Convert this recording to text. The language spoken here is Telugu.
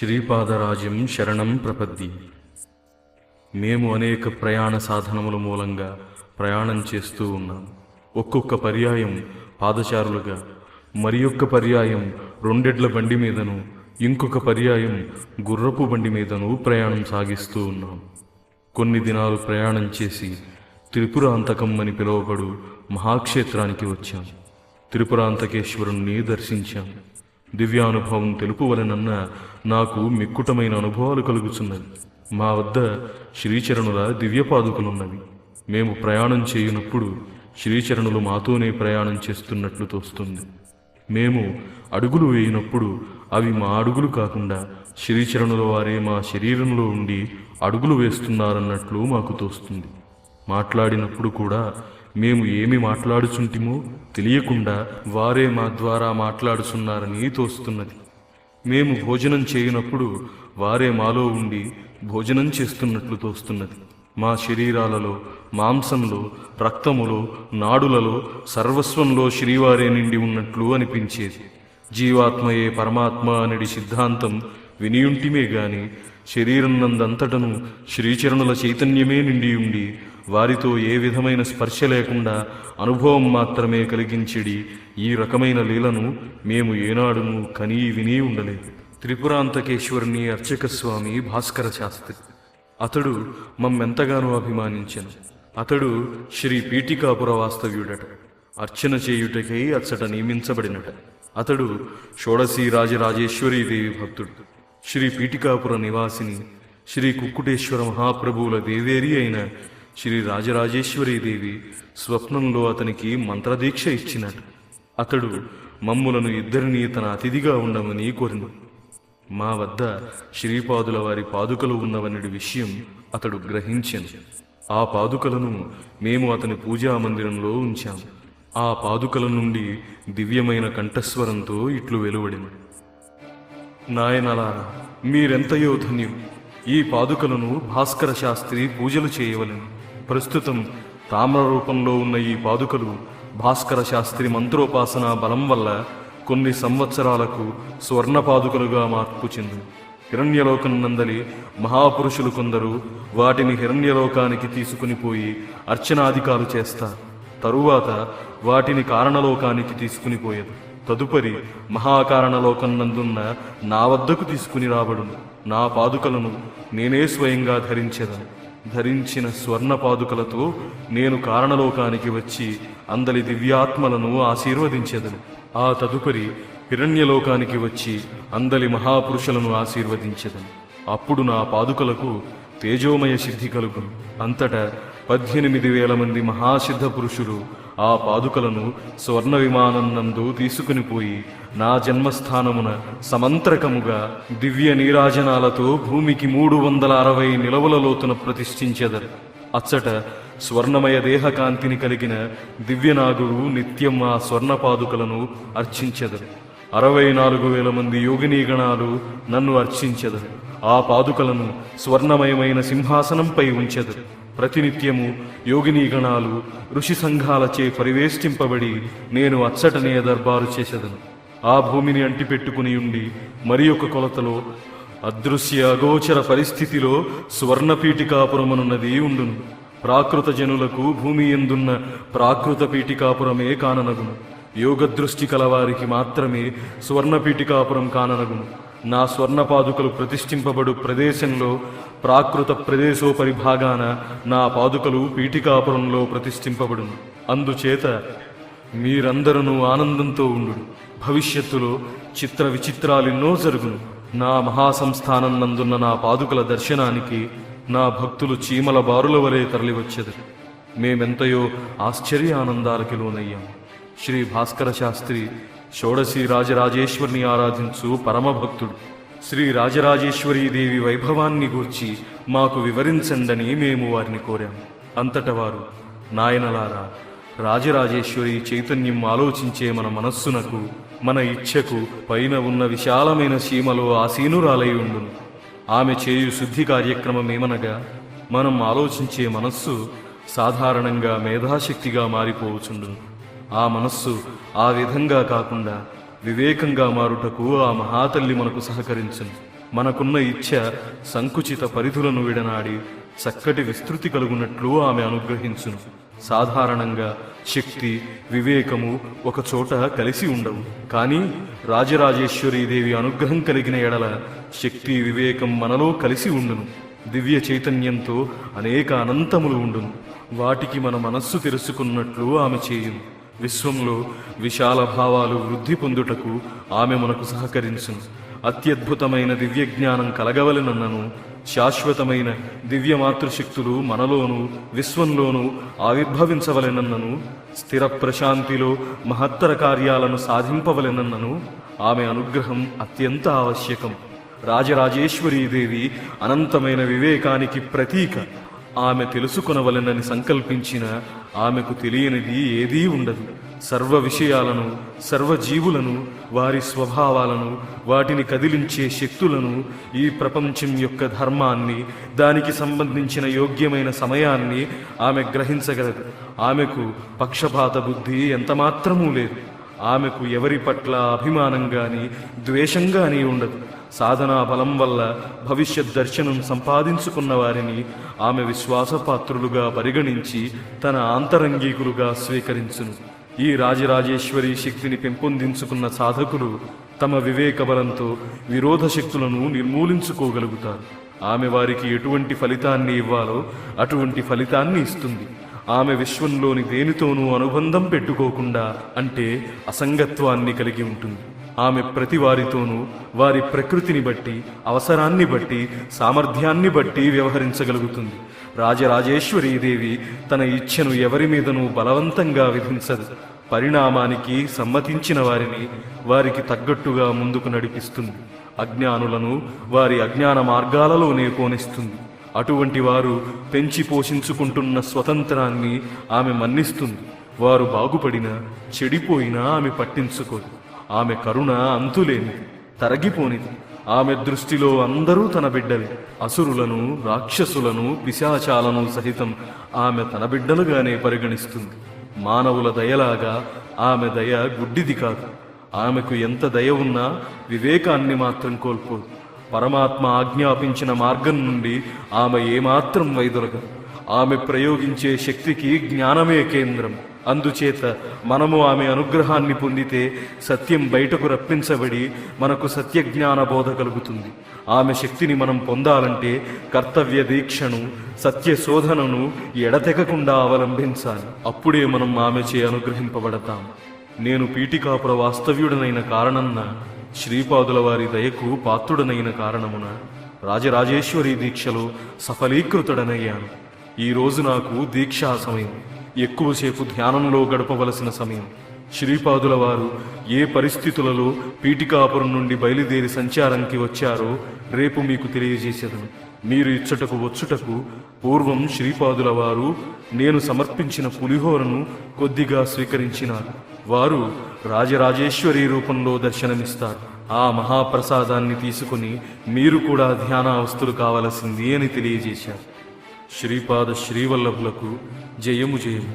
శ్రీపాదరాజ్యం శరణం ప్రపద్ది. మేము అనేక ప్రయాణ సాధనముల మూలంగా ప్రయాణం చేస్తూ ఉన్నాం. ఒక్కొక్క పర్యాయం పాదచారులుగా, మరి ఒక్క పర్యాయం రెండెడ్ల బండి మీదను, ఇంకొక పర్యాయం గుర్రపు బండి మీదను ప్రయాణం సాగిస్తూ ఉన్నాం. కొన్ని దినాలు ప్రయాణం చేసి త్రిపురాంతకం అని పిలువబడు మహాక్షేత్రానికి వచ్చాం. త్రిపురాంతకేశ్వరుణ్ణి దర్శించాం. దివ్యానుభవం తెలుపువలనన్న నాకు మిక్కుటమైన అనుభవాలు కలుగుతున్నది. మా వద్ద శ్రీచరణుల దివ్యపాదుకలున్నవి. మేము ప్రయాణం చేయునప్పుడు శ్రీచరణులు మాతోనే ప్రయాణం చేస్తున్నట్లు తోస్తుంది. మేము అడుగులు వేయినప్పుడు అవి మా అడుగులు కాకుండా శ్రీచరణుల వారే మా శరీరంలో ఉండి అడుగులు వేస్తున్నారన్నట్లు మాకు తోస్తుంది. మాట్లాడినప్పుడు కూడా మేము ఏమి మాట్లాడుచుంటిమో తెలియకుండా వారే మా ద్వారా మాట్లాడుచున్నారని తోస్తున్నది. మేము భోజనం చేయనప్పుడు వారే మాలో ఉండి భోజనం చేస్తున్నట్లు తోస్తున్నది. మా శరీరాలలో, మాంసంలో, రక్తములో, నాడులలో, సర్వస్వంలో శ్రీవారే నిండి ఉన్నట్లు అనిపించేది. జీవాత్మయే పరమాత్మ అనేది సిద్ధాంతం వినియుంటిమే గాని శరీరం నందంతటను శ్రీచరణుల చైతన్యమే నిండి ఉండి వారితో ఏ విధమైన స్పర్శ లేకుండా అనుభవం మాత్రమే కలిగించెడి ఈ రకమైన లీలను మేము ఏనాడును కనీ విని ఉండలేదు. త్రిపురాంతకేశ్వరుని అర్చక స్వామి భాస్కర శాస్త్రి. అతడు మమ్మెంతగానో అభిమానించెను. అతడు శ్రీ పీఠికాపుర వాస్తవ్యుడట. అర్చన చేయుటకై అచ్చట నియమించబడినట. అతడు షోడశీ రాజరాజేశ్వరీదేవి భక్తుడు. శ్రీ పీఠికాపుర నివాసిని శ్రీ కుక్కుటేశ్వర మహాప్రభువుల దేవేరి అయిన శ్రీ రాజరాజేశ్వరీదేవి స్వప్నంలో అతనికి మంత్రదీక్ష ఇచ్చినట. అతడు మమ్ములను ఇద్దరినీ తన అతిథిగా ఉండమని కోరిను. మా వద్ద శ్రీపాదుల వారి పాదుకలు ఉన్నవన్నది విషయం అతడు గ్రహించెను. ఆ పాదుకలను మేము అతని పూజా మందిరంలో ఉంచాము. ఆ పాదుకల నుండి దివ్యమైన కంఠస్వరంతో ఇట్లు వెలువడిన: నాయనలారా, మీరెంతయో ధన్యులు. ఈ పాదుకలను భాస్కర శాస్త్రి పూజలు చేయవలెను. ప్రస్తుతం తామ్ర రూపంలో ఉన్న ఈ పాదుకలు భాస్కర శాస్త్రి మంత్రోపాసన బలం వల్ల కొన్ని సంవత్సరాలకు స్వర్ణ పాదుకలుగా మార్పు చెందు. హిరణ్యలోకం నందలి మహాపురుషులు కొందరు వాటిని హిరణ్యలోకానికి తీసుకుని పోయి అర్చనాధికాలు చేస్తారు. తరువాత వాటిని కారణలోకానికి తీసుకుని పోయేది. తదుపరి మహాకారణలోకం నందున్న నా వద్దకు తీసుకుని రాబడును. నా పాదుకలను నేనే స్వయంగా ధరించెదను. ధరించిన స్వర్ణ పాదుకలతో నేను కారణలోకానికి వచ్చి అందలి దివ్యాత్మలను ఆశీర్వదించెదను. ఆ తదుపరి హిరణ్యలోకానికి వచ్చి అందలి మహాపురుషులను ఆశీర్వదించెదను. అప్పుడు నా పాదుకలకు తేజోమయ సిద్ధి కలుగును. అంతటా 18,000 మంది మహాసిద్ధ పురుషులు ఆ పాదుకలను స్వర్ణ విమానం నందు తీసుకుని పోయి నా జన్మస్థానమున సమంత్రకముగా దివ్య నీరాజనాలతో భూమికి 360 నిలవల లోతున ప్రతిష్ఠించెదరు. అచ్చట స్వర్ణమయ దేహకాంతిని కలిగిన దివ్యనాగుడు నిత్యం ఆ స్వర్ణ పాదుకలను అర్చించెదరు. 64,000 మంది యోగినీగణాలు నన్ను అర్చించెదరు. ఆ పాదుకలను స్వర్ణమయమైన సింహాసనంపై ఉంచెదరు. ప్రతినిత్యము యోగినీగణాలు ఋషి సంఘాలచే పరివేష్టింపబడి నేను అచ్చటనే దర్బారు చేసేదను. ఆ భూమిని అంటిపెట్టుకుని ఉండి మరి ఒక కొలతలో అదృశ్య అగోచర పరిస్థితిలో స్వర్ణపీఠికాపురమనున్నది ఉండును. ప్రాకృత జనులకు భూమి ఎందున్న ప్రాకృత పీఠికాపురమే కాననగును. యోగదృష్టి కలవారికి మాత్రమే స్వర్ణపీఠికాపురం కాననగును. నా స్వర్ణపాదుకలు ప్రతిష్ఠింపబడు ప్రదేశంలో ప్రాకృత ప్రదేశోపరిభాగాన నా పాదుకలు పీఠికాపురంలో ప్రతిష్ఠింపబడును. అందుచేత మీరందరూ ఆనందంతో ఉండు. భవిష్యత్తులో చిత్ర విచిత్రాలెన్నో జరుగును. నా మహాసంస్థానం నందున్న నా పాదుకల దర్శనానికి నా భక్తులు చీమల బారుల వలె తరలివచ్చెదరు. మేమెంతయో ఆశ్చర్యానందాలకి లోనయ్యాము. శ్రీ భాస్కర శాస్త్రి షోడశీ రాజరాజేశ్వరిని ఆరాధించు పరమభక్తుడు. శ్రీ రాజరాజేశ్వరీదేవి వైభవాన్ని గూర్చి మాకు వివరించండని మేము వారిని కోరాము. అంతట వారు: నాయనలారా, రాజరాజేశ్వరి చైతన్యం ఆలోచించే మన మనస్సునకు, మన ఇచ్ఛకు పైన ఉన్న విశాలమైన సీమలో ఆసీనురాలై ఉండును. ఆమె చేయు శుద్ధి కార్యక్రమమేమనగా, మనం ఆలోచించే మనస్సు సాధారణంగా మేధాశక్తిగా మారిపోవచ్చుండును. ఆ మనస్సు ఆ విధంగా కాకుండా వివేకంగా మారుటకు ఆ మహాతల్లి మనకు సహకరించును. మనకున్న ఇచ్ఛ సంకుచిత పరిధులను విడనాడి చక్కటి విస్తృతి కలుగునట్లు ఆమె అనుగ్రహించును. సాధారణంగా శక్తి, వివేకము ఒక చోట కలిసి ఉండవు. కానీ రాజరాజేశ్వరీదేవి అనుగ్రహం కలిగిన ఎడల శక్తి, వివేకం మనలో కలిసి ఉండును. దివ్య చైతన్యంతో అనేక అనంతములు ఉండును. వాటికి మన మనస్సు తెలుసుకున్నట్లు ఆమె చేయును. విశ్వంలో విశాల భావాలు వృద్ధి పొందుటకు ఆమె మనకు సహకరించును. అత్యద్భుతమైన దివ్య జ్ఞానం కలగవలెనన్నను, శాశ్వతమైన దివ్య మాతృశక్తులు మనలోనూ విశ్వంలోనూ ఆవిర్భవించవలెనన్నను, స్థిర ప్రశాంతిలో మహత్తర కార్యాలను సాధింపవలెనన్నను ఆమె అనుగ్రహం అత్యంత ఆవశ్యకం. రాజరాజేశ్వరీదేవి అనంతమైన వివేకానికి ప్రతీక. ఆమె తెలుసుకొనవలెనని సంకల్పించిన ఆమెకు తెలియనిది ఏదీ ఉండదు. సర్వ విషయాలను, సర్వజీవులను, వారి స్వభావాలను, వాటిని కదిలించే శక్తులను, ఈ ప్రపంచం యొక్క ధర్మాన్ని, దానికి సంబంధించిన యోగ్యమైన సమయాన్ని ఆమె గ్రహించగలదు. ఆమెకు పక్షపాత బుద్ధి ఎంతమాత్రమూ లేదు. ఆమెకు ఎవరి పట్ల అభిమానం గాని ద్వేషం గాని ఉండదు. సాధనా బలం వల్ల భవిష్యత్ దర్శనం సంపాదించుకున్న వారిని ఆమె విశ్వాసపాత్రులుగా పరిగణించి తన ఆంతరంగికులుగా స్వీకరించును. ఈ రాజరాజేశ్వరి శక్తిని పెంపొందించుకున్న సాధకులు తమ వివేక బలంతో విరోధ శక్తులను నిర్మూలించుకోగలుగుతారు. ఆమె వారికి ఎటువంటి ఫలితాన్ని ఇవ్వాలో అటువంటి ఫలితాన్ని ఇస్తుంది. ఆమె విశ్వంలోని దేనితోనూ అనుబంధం పెట్టుకోకుండా, అంటే అసంగత్వాన్ని కలిగి ఉంటుంది. ఆమె ప్రతి వారితోనూ వారి ప్రకృతిని బట్టి, అవసరాన్ని బట్టి, సామర్థ్యాన్ని బట్టి వ్యవహరించగలుగుతుంది. రాజరాజేశ్వరీదేవి తన ఇచ్ఛను ఎవరి మీదనూ బలవంతంగా విధించదు. పరిణామానికి సమ్మతించిన వారిని వారికి తగ్గట్టుగా ముందుకు నడిపిస్తుంది. అజ్ఞానులను వారి అజ్ఞాన మార్గాలలోనే పోనిస్తుంది. అటువంటి వారు పెంచి పోషించుకుంటున్న స్వతంత్రాన్ని ఆమె మన్నిస్తుంది. వారు బాగుపడినా చెడిపోయినా ఆమె పట్టించుకోదు. ఆమె కరుణ అంతులేనిది, తరగిపోనిది. ఆమె దృష్టిలో అందరూ తన బిడ్డలే. అసురులను, రాక్షసులను, పిశాచాలను సహితం ఆమె తన బిడ్డలుగానే పరిగణిస్తుంది. మానవుల దయలాగా ఆమె దయ గుడ్డిది కాదు. ఆమెకు ఎంత దయ ఉన్నా వివేకాన్ని మాత్రం కోల్పోదు. పరమాత్మ ఆజ్ఞాపించిన మార్గం నుండి ఆమె ఏమాత్రం వైదొలగదు. ఆమె ప్రయోగించే శక్తికి జ్ఞానమే కేంద్రం. అందుచేత మనము ఆమె అనుగ్రహాన్ని పొందితే సత్యం బయటకు రప్పించబడి మనకు సత్యజ్ఞాన బోధ కలుగుతుంది. ఆమె శక్తిని మనం పొందాలంటే కర్తవ్య దీక్షను, సత్య శోధనను ఎడతెగకుండా అవలంబించాలి. అప్పుడే మనం ఆమెచే అనుగ్రహింపబడతాం. నేను పీఠికాపుర వాస్తవ్యుడనైన కారణంన, శ్రీపాదుల వారి దయకు పాత్రుడనైన కారణమున రాజరాజేశ్వరి దీక్షలో సఫలీకృతుడనయ్యాను. ఈరోజు నాకు దీక్షా సమయం. ఎక్కువసేపు ధ్యానంలో గడపవలసిన సమయం. శ్రీపాదుల వారు ఏ పరిస్థితులలో పీఠికాపురం నుండి బయలుదేరి సంచారంకి వచ్చారో రేపు మీకు తెలియజేసేదను. మీరు ఇచ్చటకు వచ్చుటకు పూర్వం శ్రీపాదుల వారు నేను సమర్పించిన పులిహోరను కొద్దిగా స్వీకరించినారు. వారు రాజరాజేశ్వరి రూపంలో దర్శనమిస్తారు. ఆ మహాప్రసాదాన్ని తీసుకుని మీరు కూడా ధ్యానావస్థులు కావలసింది అని తెలియజేశారు. శ్రీపాద శ్రీవల్లభులకు జయము జయము.